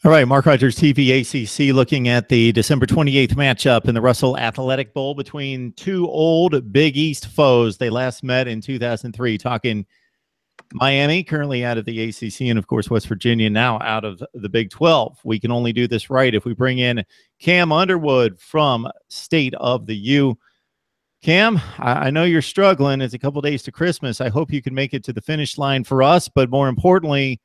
All right, Mark Rogers TV ACC looking at the December 28th matchup in the Russell Athletic Bowl between two old Big East foes. They last met in 2003, talking Miami, currently out of the ACC, and of course West Virginia, now out of the Big 12. We can only do this right if we bring in Cam Underwood from State of the U. Cam, I know you're struggling. It's a couple days to Christmas. I hope you can make it to the finish line for us, but more importantly,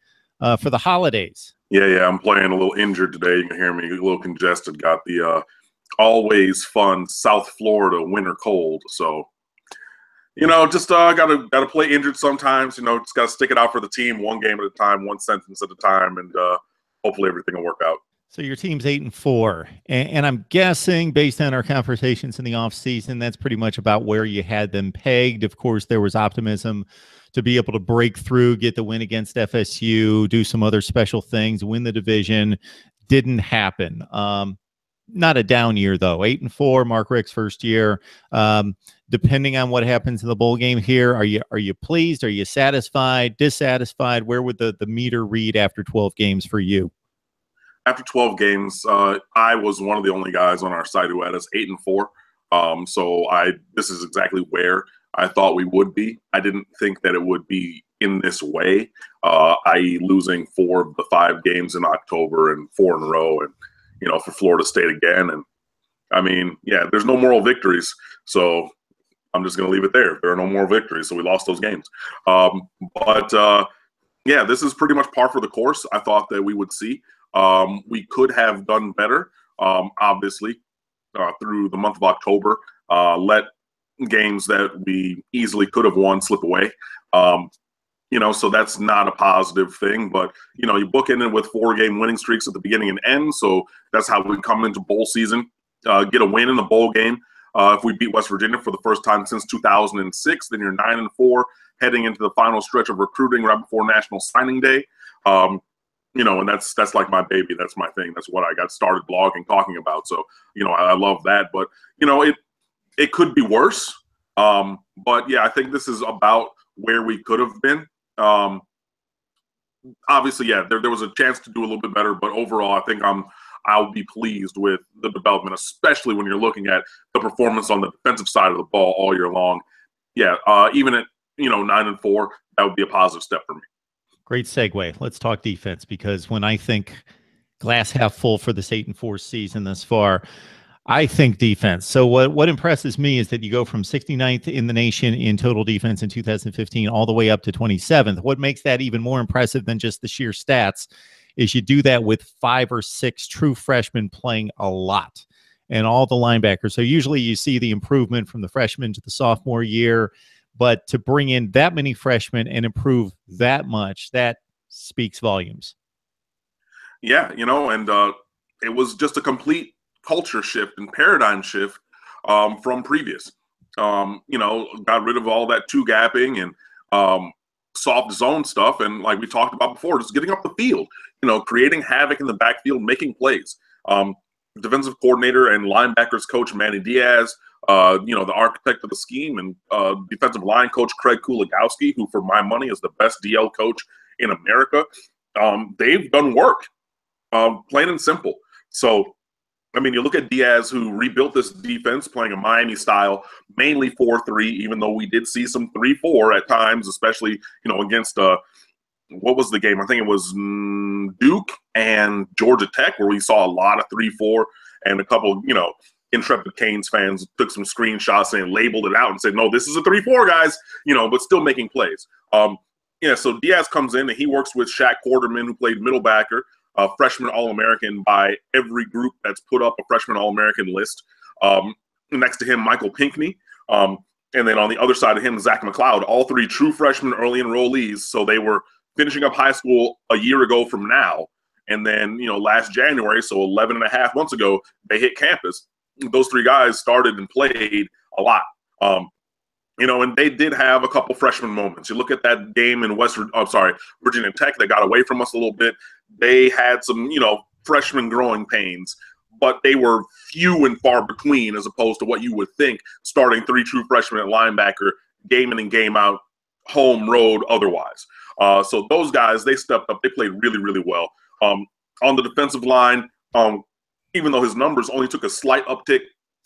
for the holidays. Yeah, I'm playing a little injured today. You can hear me a little congested. Got the always fun South Florida winter cold. So, just gotta play injured sometimes. Just gotta stick it out for the team, one game at a time, one sentence at a time, and hopefully everything will work out. So your team's 8-4, and I'm guessing based on our conversations in the offseason, that's pretty much about where you had them pegged. Of course, there was optimism to be able to break through, get the win against FSU, do some other special things, win the division. Didn't happen. Not a down year, though. 8-4, Mark Richt's first year. Depending on what happens in the bowl game here, are you pleased? Are you satisfied, dissatisfied? Where would the meter read after 12 games for you? After 12 games, I was one of the only guys on our site who had us 8-4. This is exactly where I thought we would be. I didn't think that it would be in this way, i.e. losing 4 of the 5 games in October and 4 in a row, and for Florida State again. And I mean, yeah, there's no moral victories, so I'm just going to leave it there. There are no moral victories, so we lost those games. Yeah, this is pretty much par for the course. I thought that we would see. We could have done better, obviously, through the month of October. Let games that we easily could have won slip away. So that's not a positive thing. But, you bookend it with 4-game winning streaks at the beginning and end. So that's how we come into bowl season, get a win in the bowl game. If we beat West Virginia for the first time since 2006, then you're 9-4, heading into the final stretch of recruiting right before National Signing Day. And that's like my baby. That's my thing. That's what I got started blogging, talking about. So, I love that. But, it could be worse. But, yeah, I think this is about where we could have been. Obviously, yeah, there was a chance to do a little bit better. But overall, I think I'll be pleased with the development, especially when you're looking at the performance on the defensive side of the ball all year long. Yeah, even at, 9-4, that would be a positive step for me. Great segue. Let's talk defense, because when I think glass half full for this 8-4 season thus far, I think defense. So what impresses me is that you go from 69th in the nation in total defense in 2015 all the way up to 27th. What makes that even more impressive than just the sheer stats is you do that with 5 or 6 true freshmen playing a lot, and all the linebackers. So usually you see the improvement from the freshman to the sophomore year, but to bring in that many freshmen and improve that much, that speaks volumes. Yeah, and it was just a complete culture shift and paradigm shift from previous. Got rid of all that two-gapping and soft zone stuff. And like we talked about before, just getting up the field, creating havoc in the backfield, making plays. Defensive coordinator and linebackers coach Manny Diaz, the architect of the scheme, and defensive line coach Craig Kuligowski, who for my money is the best DL coach in America. They've done work, plain and simple. So, I mean, you look at Diaz, who rebuilt this defense playing a Miami style, mainly 4-3, even though we did see some 3-4 at times, especially, against what was the game? I think it was Duke and Georgia Tech, where we saw a lot of 3-4, and a couple, intrepid Canes fans took some screenshots and labeled it out and said, no, this is a 3-4, guys, but still making plays. So Diaz comes in and he works with Shaq Quarterman, who played middle backer, freshman All-American by every group that's put up a freshman All-American list. Next to him, Michael Pinckney. And then on the other side of him, Zach McLeod, all 3 true freshmen early enrollees. So they were finishing up high school a year ago from now. And then, last January, so 11 and a half months ago, they hit campus. Those 3 guys started and played a lot. And they did have a couple freshman moments. You look at that game in Virginia Tech, they got away from us a little bit. They had some, freshman growing pains, but they were few and far between as opposed to what you would think starting 3 true freshmen at linebacker, game in and game out, home, road, otherwise. So those guys, they stepped up. They played really, really well. On the defensive line, even though his numbers only took a slight uptick,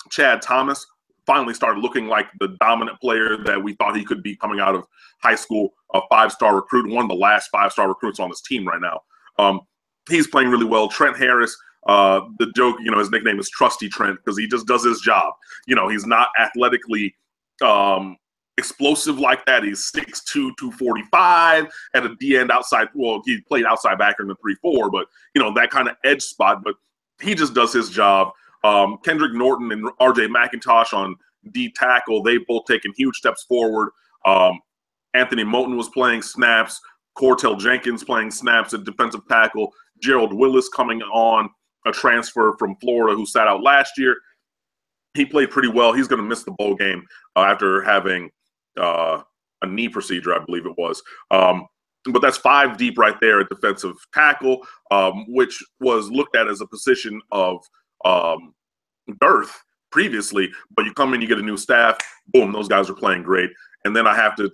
Chad Thomas finally started looking like the dominant player that we thought he could be coming out of high school, a 5-star recruit, one of the last 5-star recruits on this team right now. He's playing really well. Trent Harris, the joke, his nickname is Trusty Trent because he just does his job. He's not athletically explosive like that. He's 6'2", 245 at a D end outside. Well, he played outside backer in the 3-4, but that kind of edge spot. But he just does his job. Kendrick Norton and RJ McIntosh on D tackle, they've both taken huge steps forward. Anthony Moten was playing snaps. Cortel Jenkins playing snaps at defensive tackle. Gerald Willis coming on, a transfer from Florida who sat out last year. He played pretty well. He's going to miss the bowl game after having a knee procedure, I believe it was. But that's 5 deep right there at defensive tackle, which was looked at as a position of dearth previously. But you come in, you get a new staff, boom, those guys are playing great. And then I have to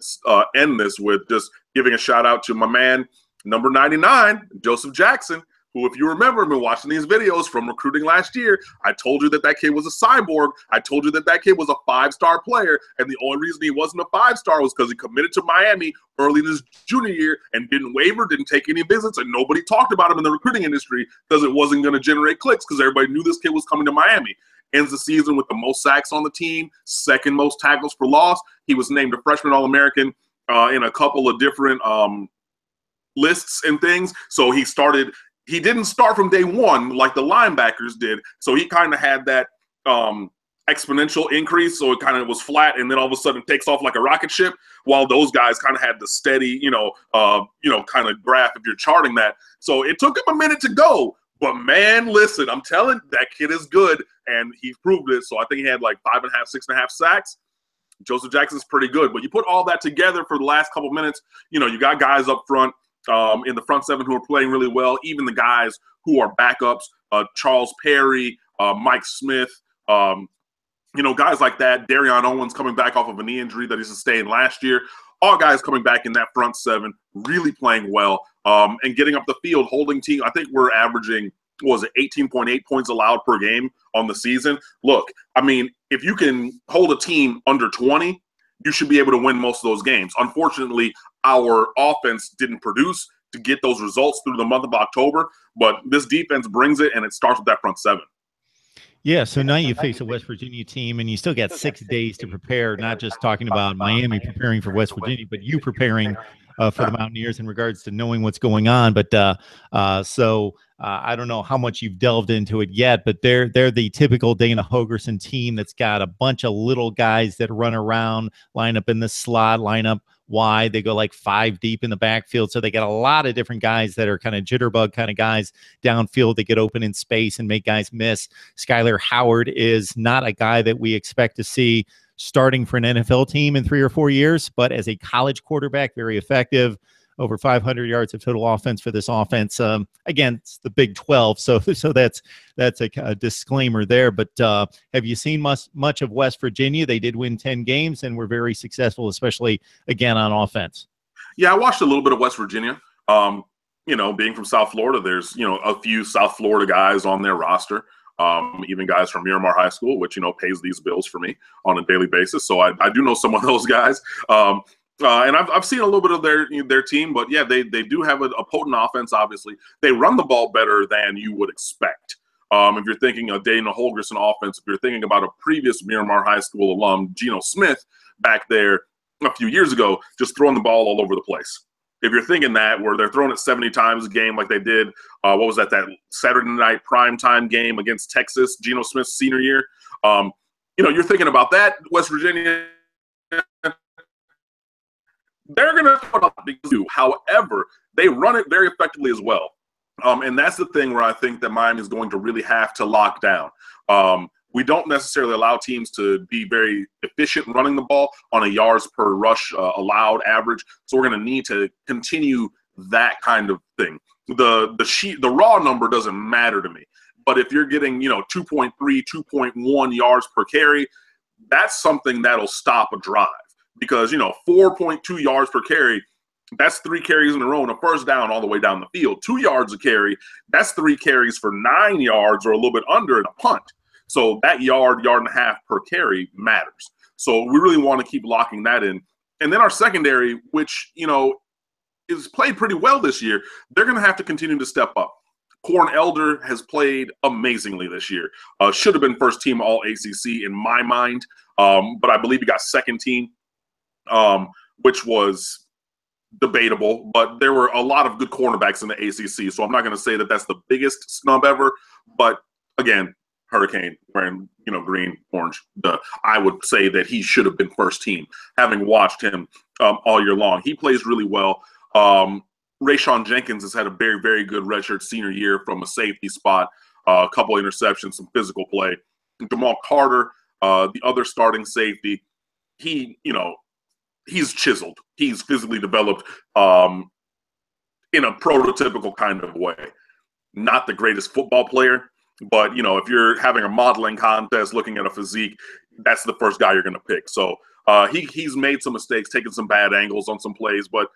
end this with just giving a shout out to my man, number 99, Joseph Jackson, who, if you remember, been watching these videos from recruiting last year, I told you that kid was a cyborg. I told you that kid was a 5-star player, and the only reason he wasn't a 5-star was because he committed to Miami early in his junior year and didn't waver, didn't take any visits, and nobody talked about him in the recruiting industry because it wasn't going to generate clicks because everybody knew this kid was coming to Miami. Ends the season with the most sacks on the team, second most tackles for loss. He was named a freshman All-American in a couple of different lists and things. So he didn't start from day one like the linebackers did. So he kind of had that exponential increase. So it kind of was flat and then all of a sudden takes off like a rocket ship, while those guys kind of had the steady, kind of graph if you're charting that. So it took him a minute to go. But man, listen, I'm telling that kid is good, and he proved it. So I think he had like 5.5, 6.5 sacks. Joseph Jackson's pretty good. But you put all that together for the last couple minutes, you got guys up front in the front seven who are playing really well. Even the guys who are backups, Charles Perry, Mike Smith, guys like that. Darion Owens coming back off of a knee injury that he sustained last year. All guys coming back in that front seven, really playing well and getting up the field, holding team. I think we're averaging, 18.8 points allowed per game on the season. Look, I mean, if you can hold a team under 20, you should be able to win most of those games. Unfortunately, our offense didn't produce to get those results through the month of October, but this defense brings it, and it starts with that front seven. Yeah, so now you face a West Virginia team, and you still got 6 days to prepare, not just talking about Miami preparing for West Virginia, but you preparing for the Mountaineers in regards to knowing what's going on. But I don't know how much you've delved into it yet, but they're the typical Dana Holgorsen team that's got a bunch of little guys that run around, line up in the slot, line up wide. They go like 5 deep in the backfield. So they got a lot of different guys that are kind of jitterbug kind of guys downfield that get open in space and make guys miss. Skyler Howard is not a guy that we expect to see starting for an NFL team in 3 or 4 years, but as a college quarterback, very effective. Over 500 yards of total offense for this offense. Again, it's the Big 12, so that's a disclaimer there. But have you seen much of West Virginia? They did win 10 games and were very successful, especially, again, on offense. Yeah, I watched a little bit of West Virginia. Being from South Florida, there's, a few South Florida guys on their roster, even guys from Miramar High School, which, pays these bills for me on a daily basis. So I do know some of those guys. And I've seen a little bit of their team, but yeah, they do have a potent offense. Obviously, they run the ball better than you would expect. If you're thinking a Dana Holgorsen offense, if you're thinking about a previous Miramar High School alum, Geno Smith, back there a few years ago, just throwing the ball all over the place. If you're thinking that, where they're throwing it 70 times a game like they did, what was that Saturday night primetime game against Texas, Geno Smith's senior year, you're thinking about that, West Virginia. They're going to put up big two. However, they run it very effectively as well. And that's the thing where I think that Miami is going to really have to lock down. We don't necessarily allow teams to be very efficient running the ball on a yards per rush allowed average. So we're going to need to continue that kind of thing. The raw number doesn't matter to me. But if you're getting, 2.3, 2.1 yards per carry, that's something that'll stop a drive. Because, 4.2 yards per carry That's 3 carries in a row and a first down all the way down the field. 2 yards a carry, that's 3 carries for 9 yards or a little bit under and a punt. So that yard and a half per carry matters. So we really want to keep locking that in. And then our secondary, which, is played pretty well this year, they're going to have to continue to step up. Corn Elder has played amazingly this year. Should have been first team all ACC in my mind, but I believe he got second team, which was debatable. But there were a lot of good cornerbacks in the ACC, so I'm not going to say that that's the biggest snub ever. But again, Hurricane wearing green, orange. I would say that he should have been first team, having watched him all year long. He plays really well. Rayshawn Jenkins has had a very, very good redshirt senior year from a safety spot, a couple interceptions, some physical play. Jamal Carter, the other starting safety, he's chiseled. He's physically developed in a prototypical kind of way. Not the greatest football player, but, if you're having a modeling contest looking at a physique, that's the first guy you're going to pick. So he's made some mistakes, taken some bad angles on some plays, but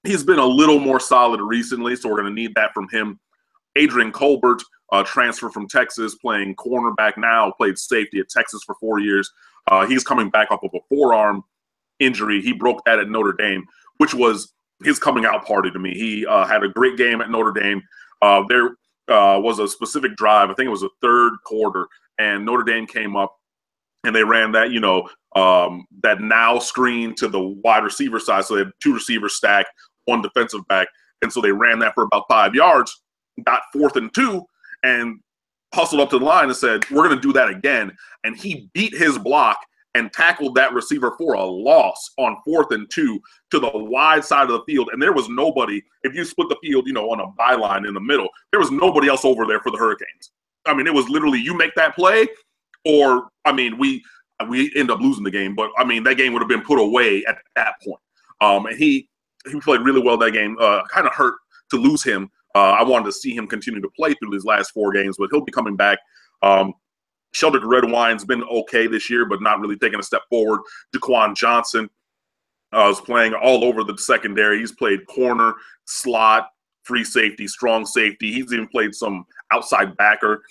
he's been a little more solid recently, so we're going to need that from him. Adrian Colbert, transfer from Texas, playing cornerback now, played safety at Texas for 4 years. He's coming back off of a forearm injury. He broke that at Notre Dame, which was his coming out party to me. He had a great game at Notre Dame. There was a specific drive, I think it was a third quarter, and Notre Dame came up and they ran that, that now screen to the wide receiver side. So they had 2 receivers stacked, 1 defensive back. And so they ran that for about 5 yards, got 4th and 2, and hustled up to the line and said, we're going to do that again. And he beat his block and tackled that receiver for a loss on 4th and 2 to the wide side of the field. And there was nobody, if you split the field, on a byline in the middle, there was nobody else over there for the Hurricanes. I mean, it was literally you make that play, or, we end up losing the game, but, that game would have been put away at that point. And he played really well that game. Kind of hurt to lose him. I wanted to see him continue to play through these last 4 games, but he'll be coming back. Sheldrick Redwine's been okay this year, but not really taking a step forward. Jaquan Johnson is playing all over the secondary. He's played corner, slot, free safety, strong safety. He's even played some outside backer,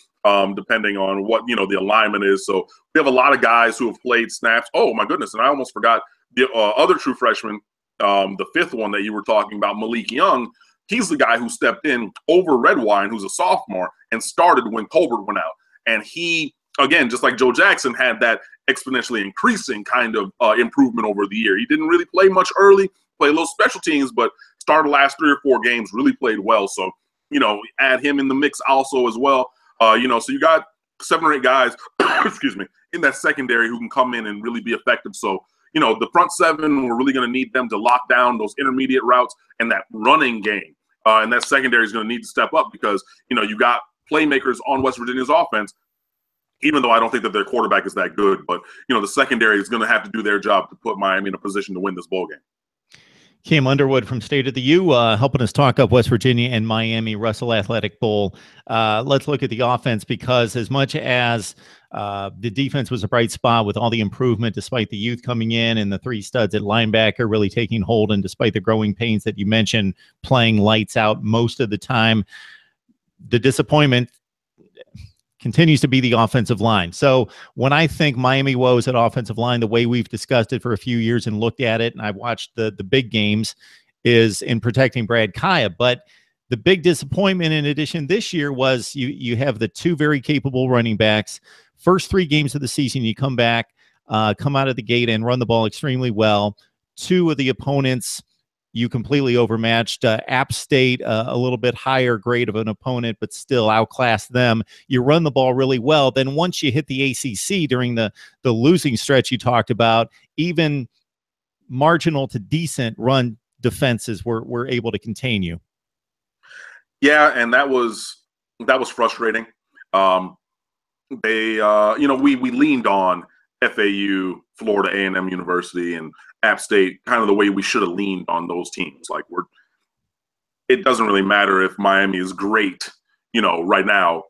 depending on what, the alignment is. So we have a lot of guys who have played snaps. Oh, my goodness, and I almost forgot the other true freshman, the 5th one that you were talking about, Malik Young. He's the guy who stepped in over Redwine, who's a sophomore, and started when Colbert went out. And he, again, just like Joe Jackson, had that exponentially increasing kind of improvement over the year. He didn't really play much early, played a little special teams, but started the last 3 or 4 games, really played well. So, add him in the mix also as well. So you got 7 or 8 guys, excuse me, in that secondary who can come in and really be effective. So, the front 7, we're really going to need them to lock down those intermediate routes and that running game. And that secondary is going to need to step up because, you got playmakers on West Virginia's offense, even though I don't think that their quarterback is that good. But, the secondary is going to have to do their job to put Miami in a position to win this bowl game. Cam Underwood from State of the U, helping us talk up West Virginia and Miami Russell Athletic Bowl. Let's look at the offense, because as much as the defense was a bright spot with all the improvement, despite the youth coming in and the 3 studs at linebacker really taking hold, and despite the growing pains that you mentioned, playing lights out most of the time, the disappointment continues to be the offensive line. So when I think Miami woes at offensive line, the way we've discussed it for a few years and looked at it, and I've watched the big games, is in protecting Brad Kaya. But the big disappointment in addition this year was you have the 2 very capable running backs. First 3 games of the season, you come back, come out of the gate and run the ball extremely well. 2 of the opponents you completely overmatched. App State, a little bit higher grade of an opponent, but still outclassed them. You run the ball really well. Then once you hit the ACC during the losing stretch you talked about, even marginal to decent run defenses were able to contain you. Yeah, and that was frustrating. We leaned on FAU, Florida A&M University, and App State kind of the way we should have leaned on those teams. Like, it doesn't really matter if Miami is great, right now.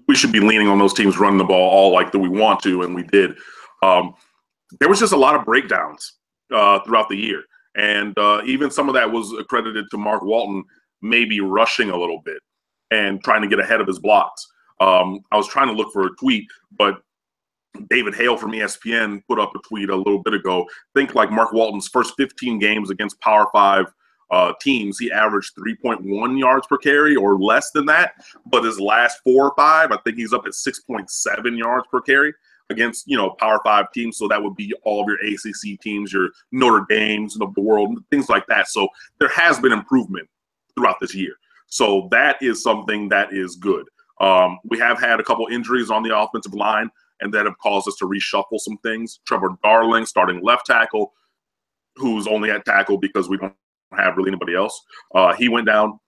We should be leaning on those teams running the ball all like that we want to, and we did. There was just a lot of breakdowns throughout the year. And even some of that was accredited to Mark Walton maybe rushing a little bit and trying to get ahead of his blocks. I was trying to look for a tweet, but David Hale from ESPN put up a tweet a little bit ago. Think like Mark Walton's first 15 games against Power 5 teams, he averaged 3.1 yards per carry or less than that. But his last 4 or 5, I think he's up at 6.7 yards per carry against, Power 5 teams. So that would be all of your ACC teams, your Notre Dames of the world, things like that. So there has been improvement throughout this year. So that is something that is good. We have had a couple injuries on the offensive line, and that have caused us to reshuffle some things. Trevor Darling, starting left tackle, who's only at tackle because we don't have really anybody else. He went down,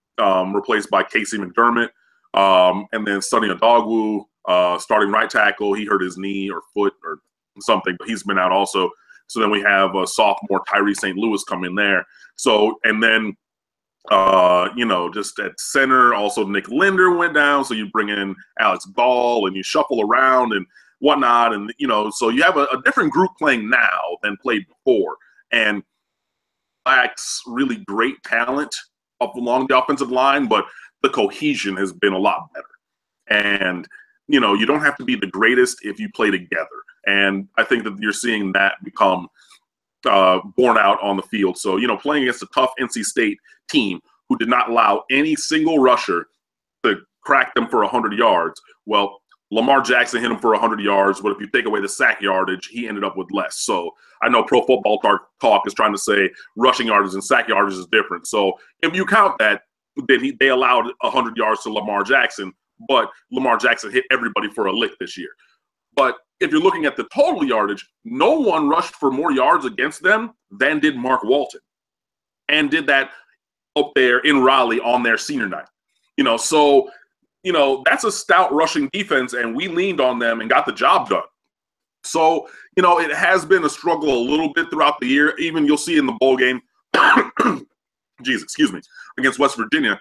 replaced by Casey McDermott. And then Sonny Adogwu, starting right tackle. He hurt his knee or foot or something, but he's been out also. So then we have a sophomore Tyree St. Louis come in there. So, and then, just at center, also Nick Linder went down. So you bring in Alex Ball and you shuffle around and whatnot. And, so you have a different group playing now than played before. And lacks really great talent up along the offensive line, but the cohesion has been a lot better. And, you don't have to be the greatest if you play together. And I think that you're seeing that become borne out on the field. So, playing against a tough NC State team who did not allow any single rusher to crack them for 100 yards. Well, Lamar Jackson hit him for 100 yards, but if you take away the sack yardage, he ended up with less. So I know Pro Football Talk is trying to say rushing yardage and sack yardage is different. So if you count that, then they allowed 100 yards to Lamar Jackson, but Lamar Jackson hit everybody for a lick this year. But if you're looking at the total yardage, no one rushed for more yards against them than did Mark Walton, and did that up there in Raleigh on their senior night. So that's a stout rushing defense, and we leaned on them and got the job done. So, it has been a struggle a little bit throughout the year. Even you'll see in the bowl game, against West Virginia,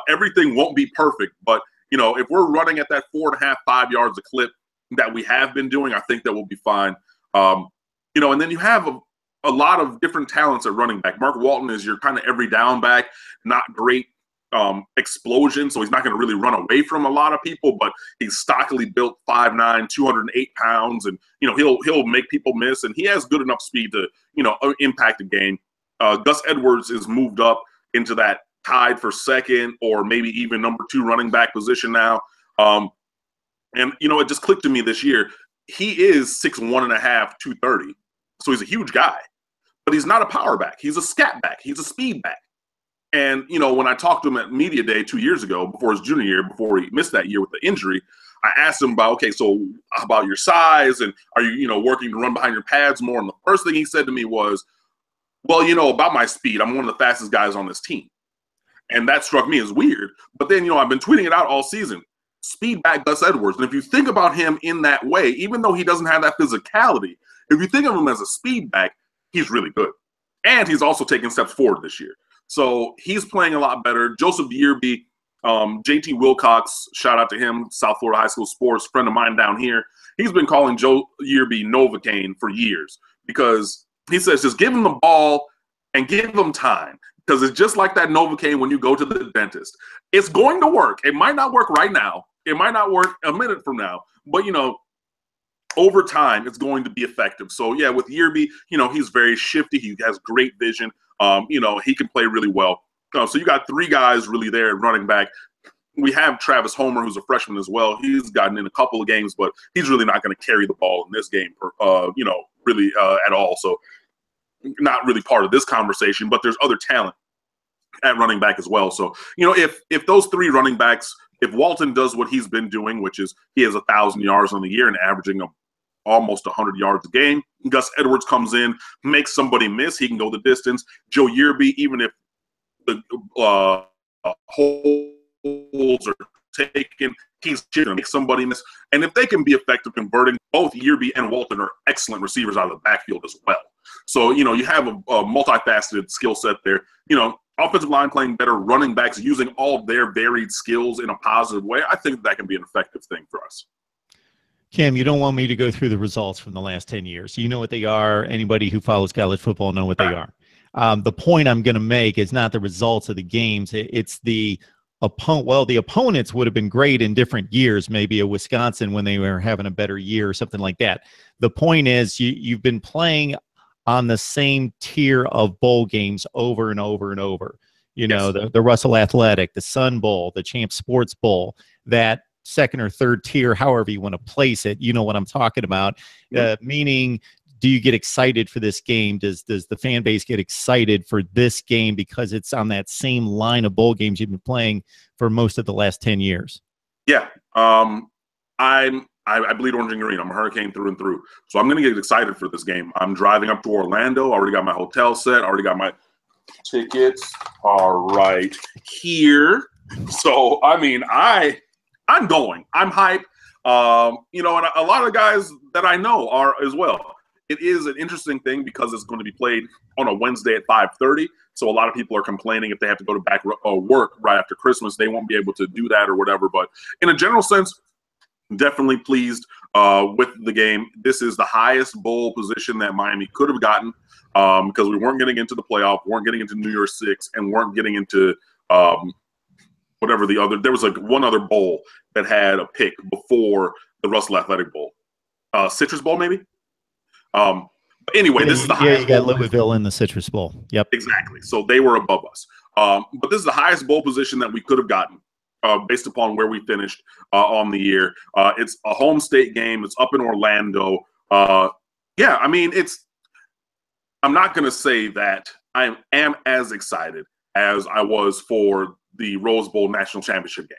everything won't be perfect. But, if we're running at that 4.5, 5 yards a clip that we have been doing, I think that will be fine. And then you have a lot of different talents at running back. Mark Walton is your kind of every down back, not great explosion, so he's not going to really run away from a lot of people, but he's stockily built, 5'9", 208 pounds, and he'll make people miss, and he has good enough speed to impact the game. Gus Edwards is moved up into that tied for second or maybe even number 2 running back position now. And it just clicked to me this year. He is 6'1.5", 230, so he's a huge guy, but he's not a power back. He's a scat back. He's a speed back. And, when I talked to him at Media Day 2 years ago, before his junior year, before he missed that year with the injury, I asked him about, okay, so how about your size? And are you, working to run behind your pads more? And the first thing he said to me was, well, about my speed, I'm one of the fastest guys on this team. And that struck me as weird. But then, I've been tweeting it out all season. Speed back Gus Edwards. And if you think about him in that way, even though he doesn't have that physicality, if you think of him as a speed back, he's really good. And he's also taking steps forward this year. So he's playing a lot better. Joseph Yearby, JT Wilcox, shout out to him, South Florida High School Sports, friend of mine down here. He's been calling Joe Yearby Novocaine for years because he says just give him the ball and give him time, because it's just like that Novocaine when you go to the dentist. It's going to work. It might not work right now. It might not work a minute from now. But, over time, it's going to be effective. So, yeah, with Yearby, he's very shifty. He has great vision. He can play really well. So you got 3 guys really there at running back. We have Travis Homer, who's a freshman as well. He's gotten in a couple of games, but he's really not going to carry the ball in this game, really at all. So not really part of this conversation, but there's other talent at running back as well. So, if those 3 running backs, if Walton does what he's been doing, which is he has 1,000 yards on the year and averaging almost 100 yards a game. Gus Edwards comes in, makes somebody miss. He can go the distance. Joe Yearby, even if the holes are taken, he's going to make somebody miss. And if they can be effective converting, both Yearby and Walton are excellent receivers out of the backfield as well. So, you have a multifaceted skill set there. Offensive line playing better, running backs using all their varied skills in a positive way. I think that can be an effective thing for us. Cam, you don't want me to go through the results from the last 10 years. You know what they are. Anybody who follows college football know what they are. The point I'm going to make is not the results of the games. It's the opponent. Well, the opponents would have been great in different years, maybe a Wisconsin when they were having a better year or something like that. The point is you've been playing on the same tier of bowl games over and over and over. You know, the Russell Athletic, the Sun Bowl, the Champ Sports Bowl, that second or third tier, however you want to place it. You know what I'm talking about. Meaning, do you get excited for this game? Does the fan base get excited for this game because it's on that same line of bowl games you've been playing for most of the last 10 years? Yeah. I bleed orange and green. I'm a Hurricane through and through. So I'm going to get excited for this game. I'm driving up to Orlando. I already got my hotel set. I already got my tickets are right here. So, I mean, I'm going. I'm hyped. You know, and a lot of guys that I know are as well. It is an interesting thing because it's going to be played on a Wednesday at 5:30. So a lot of people are complaining if they have to go to back work right after Christmas, they won't be able to do that or whatever. But in a general sense, definitely pleased with the game. This is the highest bowl position that Miami could have gotten because we weren't getting into the playoff, weren't getting into New Year's Six, and weren't getting into whatever the other. There was like one other bowl that had a pick before the Russell Athletic Bowl, Citrus Bowl maybe. But anyway, this is the highest. You got Louisville in the Citrus Bowl. Yep, exactly. So they were above us. But this is the highest bowl position that we could have gotten based upon where we finished on the year. It's a home state game. It's up in Orlando. Yeah, I mean, I'm not going to say that I am as excited as I was for the Rose Bowl National Championship game.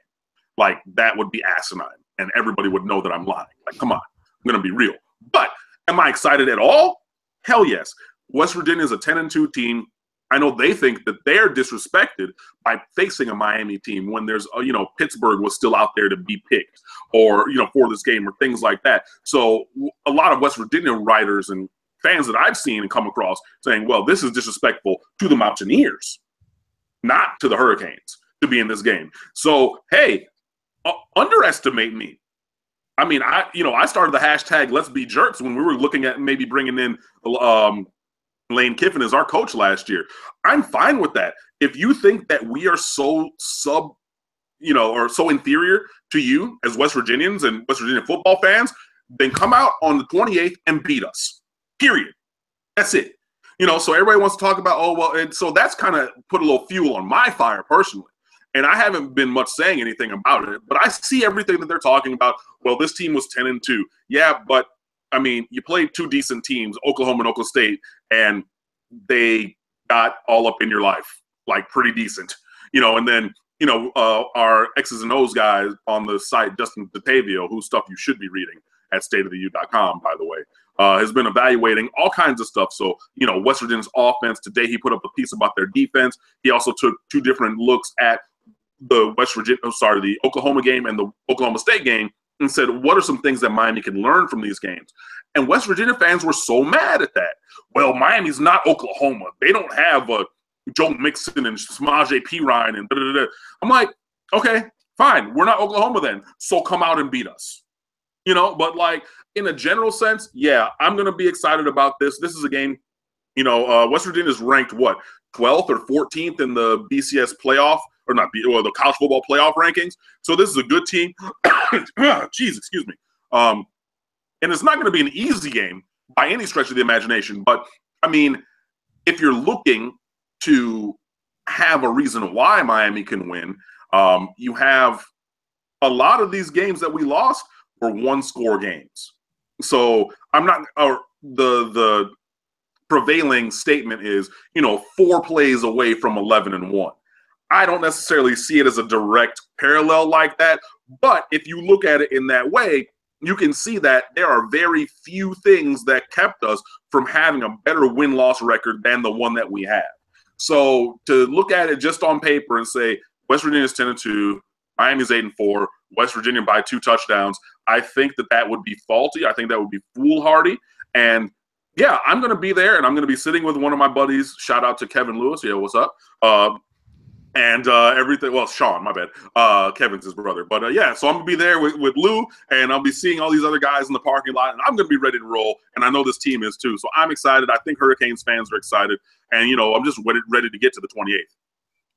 Like, that would be asinine, and everybody would know that I'm lying. Like, come on, I'm going to be real. But am I excited at all? Hell yes. West Virginia is a 10-2 team. I know they think that they're disrespected by facing a Miami team when there's, you know, Pittsburgh was still out there to be picked or, you know, for this game or things like that. So a lot of West Virginia writers and fans that I've seen and come across saying, well, this is disrespectful to the Mountaineers, not to the Hurricanes, to be in this game. So, hey, underestimate me. I mean, I started the hashtag Let's Be Jerks when we were looking at maybe bringing in Lane Kiffin as our coach last year. I'm fine with that. If you think that we are so or so inferior to you as West Virginians and West Virginia football fans, then come out on the 28th and beat us. Period. That's it. You know, so everybody wants to talk about, oh, well, and so that's kind of put a little fuel on my fire personally. And I haven't been much saying anything about it, but I see everything that they're talking about. Well, this team was 10-2. Yeah, but I mean, you played two decent teams, Oklahoma and Oklahoma State, and they got all up in your life, like pretty decent, you know. And then, you know, our X's and O's guys on the site, Justin Batavio, whose stuff you should be reading at stateoftheu.com, by the way, has been evaluating all kinds of stuff. So, you know, West Virginia's offense today, he put up a piece about their defense. He also took two different looks at the the Oklahoma game and the Oklahoma State game and said, what are some things that Miami can learn from these games? And West Virginia fans were so mad at that. Well, Miami's not Oklahoma. They don't have a Joe Mixon and Samaje Perine and da-da-da-da. I'm like, okay, fine. We're not Oklahoma then. So come out and beat us. You know, but like in a general sense, yeah, I'm going to be excited about this. This is a game, you know, West Virginia is ranked, 12th or 14th in the BCS playoff, or not, or the college football playoff rankings. So this is a good team. Jeez, excuse me. And it's not going to be an easy game by any stretch of the imagination. But, I mean, if you're looking to have a reason why Miami can win, you have a lot of these games that we lost were one-score games. So I'm not the prevailing statement is, you know, 4 plays away from 11-1. I don't necessarily see it as a direct parallel like that, but if you look at it in that way, you can see that there are very few things that kept us from having a better win-loss record than the one that we have. So to look at it just on paper and say West Virginia's 10-2, Miami's 8-4, West Virginia by 2 touchdowns, I think that would be faulty. I think that would be foolhardy. And yeah, I'm going to be there, and I'm going to be sitting with one of my buddies. Shout out to Kevin Lewis. Yeah, what's up? and everything. Well, Sean, my bad. Kevin's his brother. But yeah, so I'm gonna be there with Lou, and I'll be seeing all these other guys in the parking lot, and I'm gonna be ready to roll. And I know this team is too. So I'm excited. I think Hurricanes fans are excited, and I'm just ready to get to the 28th.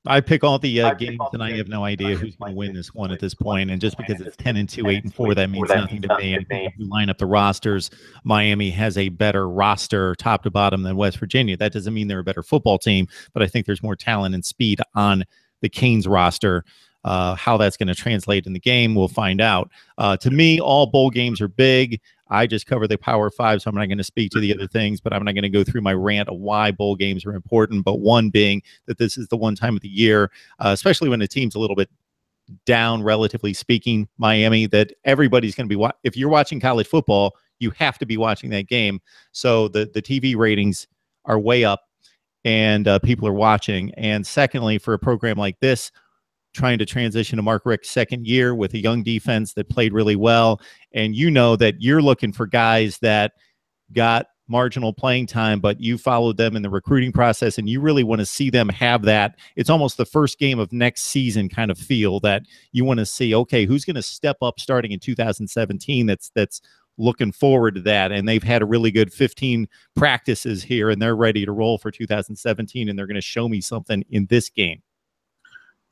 I pick all the games, and I have no idea who's going to win this one at this point. And just because it's 10-2, 8-4, that means nothing to me. And if you line up the rosters, Miami has a better roster, top to bottom, than West Virginia. That doesn't mean they're a better football team, but I think there's more talent and speed on the Canes roster. How that's going to translate in the game, we'll find out. To me, all bowl games are big. I just cover the Power Five, so I'm not going to speak to the other things, but I'm not going to go through my rant of why bowl games are important. But one being that this is the one time of the year, especially when the team's a little bit down, relatively speaking, Miami, that everybody's going to be if you're watching college football, you have to be watching that game. So the TV ratings are way up, and people are watching. And secondly, for a program like this, trying to transition to Mark Richt's second year with a young defense that played really well. And that you're looking for guys that got marginal playing time, but you followed them in the recruiting process, and you really want to see them have that. It's almost the first game of next season kind of feel that you want to see, okay, who's going to step up starting in 2017 that's looking forward to that. And they've had a really good 15 practices here, and they're ready to roll for 2017, and they're going to show me something in this game.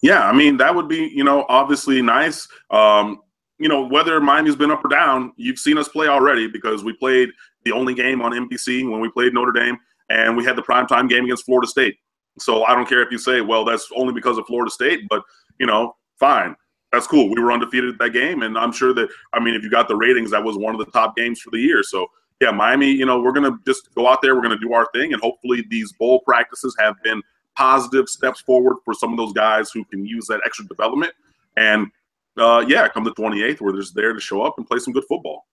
Yeah, I mean, that would be, obviously nice. Whether Miami's been up or down, you've seen us play already, because we played the only game on NBC when we played Notre Dame, and we had the primetime game against Florida State. So I don't care if you say, well, that's only because of Florida State, but, fine. That's cool. We were undefeated at that game, and I'm sure that, if you got the ratings, that was one of the top games for the year. So, yeah, Miami, we're going to just go out there, we're going to do our thing, and hopefully these bowl practices have been positive steps forward for some of those guys who can use that extra development. And come the 28th, we're just there to show up and play some good football.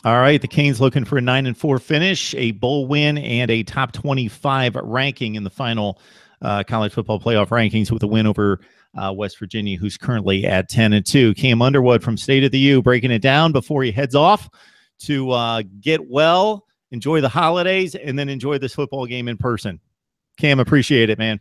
All right, the Canes looking for a 9-4 finish, a bowl win, and a top 25 ranking in the final college football playoff rankings, with a win over West Virginia, who's currently at 10-2. Cam Underwood from State of the U breaking it down before he heads off to get well, enjoy the holidays, and then enjoy this football game in person. Cam, appreciate it, man.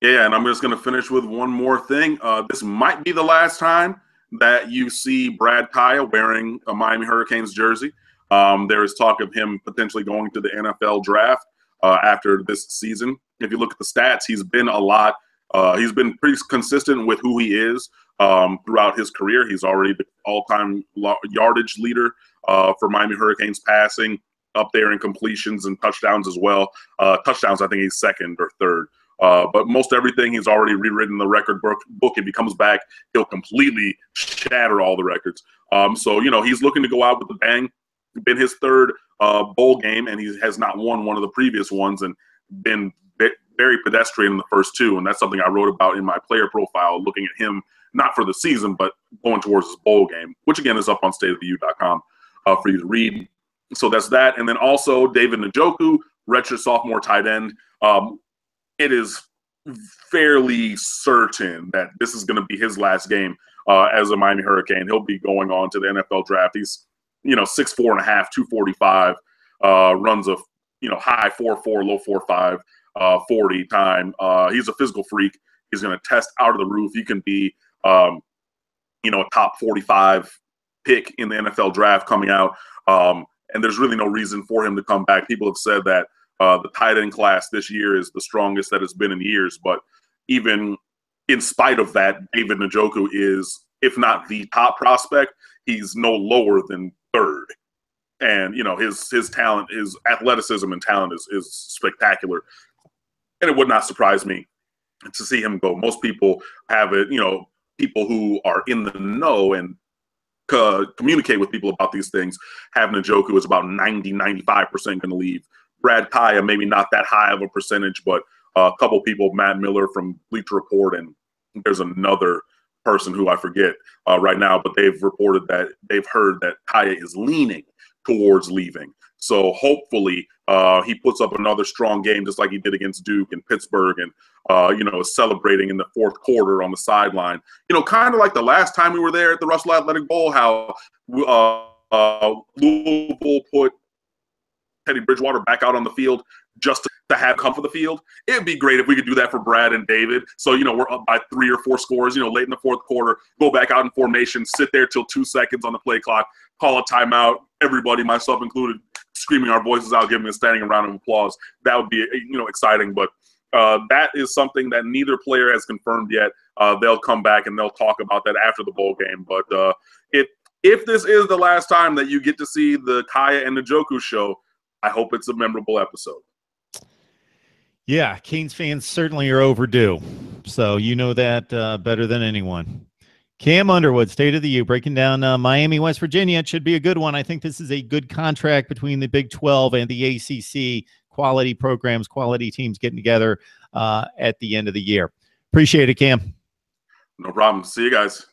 Yeah, and I'm just going to finish with one more thing. This might be the last time that you see Brad Kaya wearing a Miami Hurricanes jersey. There is talk of him potentially going to the NFL draft after this season. If you look at the stats, he's been he's been pretty consistent with who he is throughout his career. He's already the all-time yardage leader for Miami Hurricanes passing, up there in completions and touchdowns as well. Touchdowns, I think he's second or third. But most everything, he's already rewritten the record book. If he comes back, he'll completely shatter all the records. So, he's looking to go out with a bang. It's been his third bowl game, and he has not won one of the previous ones, and been very pedestrian in the first two. And that's something I wrote about in my player profile, looking at him, not for the season, but going towards his bowl game, which again is up on stateoftheu.com for you to read. So that's that. And then also David Njoku, redshirt sophomore tight end. It is fairly certain that this is going to be his last game as a Miami Hurricane. He'll be going on to the NFL draft. He's, 6'4.5", 245, runs a, high 4.4, low 4.5, 40 time. He's a physical freak. He's going to test out of the roof. He can be, a top 45 pick in the NFL draft coming out. And there's really no reason for him to come back. People have said that the tight end class this year is the strongest that it's been in years. But even in spite of that, David Njoku is, if not the top prospect, he's no lower than third. And, his talent, his athleticism and talent is spectacular. And it would not surprise me to see him go. Most people have it, people who are in the know and communicate with people about these things, have Njoku is about 95% going to leave. Brad Kaya, maybe not that high of a percentage, but a couple people, Matt Miller from Bleacher Report, and there's another person who I forget right now, but they've reported that they've heard that Kaya is leaning towards leaving. So hopefully he puts up another strong game, just like he did against Duke and Pittsburgh, and is celebrating in the fourth quarter on the sideline. Kind of like the last time we were there at the Russell Athletic Bowl, how Louisville put Teddy Bridgewater back out on the field just to have come for the field. It'd be great if we could do that for Brad and David. So, you know, we're up by 3 or 4 scores, you know, late in the fourth quarter, go back out in formation, sit there till 2 seconds on the play clock, call a timeout, everybody, myself included, screaming our voices out, giving a standing round of applause. That would be, you know, exciting. But that is something that neither player has confirmed yet. They'll come back and they'll talk about that after the bowl game. But if this is the last time that you get to see the Kaya and Njoku show, I hope it's a memorable episode. Yeah, Canes fans certainly are overdue. So you know that better than anyone. Cam Underwood, State of the U, breaking down Miami, West Virginia. It should be a good one. I think this is a good contract between the Big 12 and the ACC. Quality programs, quality teams getting together at the end of the year. Appreciate it, Cam. No problem. See you guys.